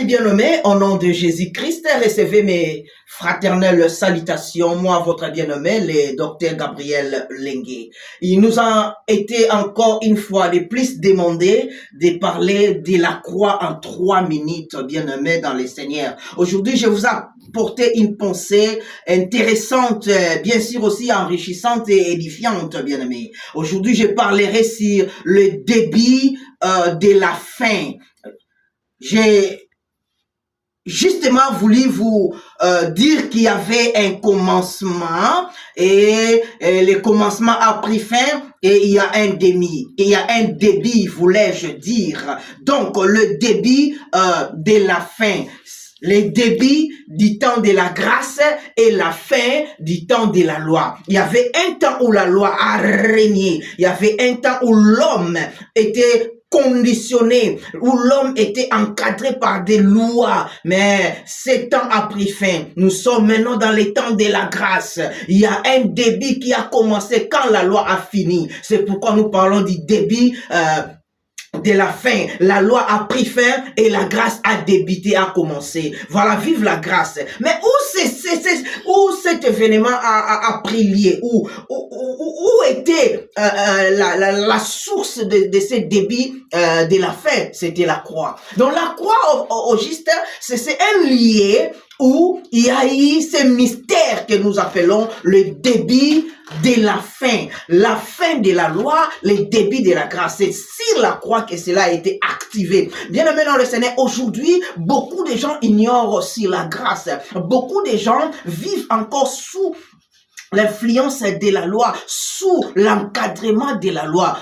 Et bien nommé, au nom de Jésus-Christ, recevez mes fraternelles salutations, moi, votre bien-aimé, le docteur Gabriel Lengue. Il nous a été encore une fois de plus demandé de parler de la croix en 3 minutes, bien-aimé dans le Seigneur. Aujourd'hui, je vous apporté une pensée intéressante, bien sûr aussi enrichissante et édifiante, bien-aimé. Aujourd'hui, je parlerai sur le début de la fin. J'ai justement voulu vous dire qu'il y avait un commencement et le commencement a pris fin et il y a un demi. Il y a un début, voulais-je dire. Donc, le début de la fin. Le début du temps de la grâce et la fin du temps de la loi. Il y avait un temps où la loi a régné. Il y avait un temps où l'homme était conditionné, où l'homme était encadré par des lois, mais ce temps a pris fin. Nous sommes maintenant dans les temps de la grâce. Il y a un début qui a commencé quand la loi a fini. C'est pourquoi nous parlons du début de la fin. La loi a pris fin et la grâce a débuté, a commencé. Voilà, vive la grâce. Mais où cet événement a pris lieu? Où était la source de ce début de la fin? C'était la croix. Donc la croix, au juste, c'est un lieu où il y a eu ce mystère que nous appelons le début de la fin de la loi, le début de la grâce. C'est sur la croix que cela a été activé. Bien aimé dans le Seigneur, aujourd'hui, beaucoup de gens ignorent aussi la grâce. Beaucoup de gens vivent encore sous l'influence de la loi, sous l'encadrement de la loi.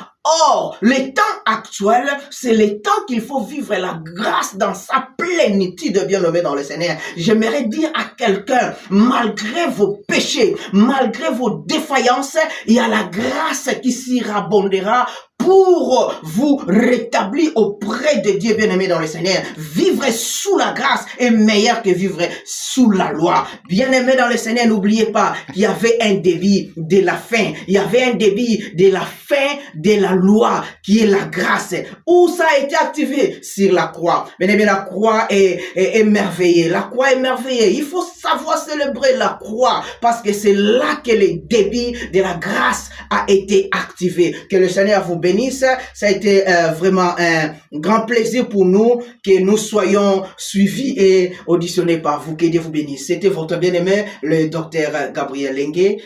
Or, le temps actuel, c'est le temps qu'il faut vivre la grâce dans sa plénitude, bien nommé dans le Seigneur. J'aimerais dire à quelqu'un, malgré vos péchés, malgré vos défaillances, il y a la grâce qui s'y rabondera pour vous rétablir auprès de Dieu, bien-aimé dans le Seigneur. Vivre sous la grâce est meilleur que vivre sous la loi. Bien-aimé dans le Seigneur, n'oubliez pas qu'il y avait un début de la fin. Il y avait un début de la fin de la loi, qui est la grâce. Où ça a été activé? Sur la croix. Bien-aimé, la croix est merveilleuse. La croix est merveilleuse. Il faut savoir célébrer la croix, parce que c'est là que le début de la grâce a été activé. Que le Seigneur vous bénisse. Ça a été vraiment un grand plaisir pour nous que nous soyons suivis et auditionnés par vous. Que Dieu vous bénisse. C'était votre bien-aimé, le docteur Gabriel Lengue.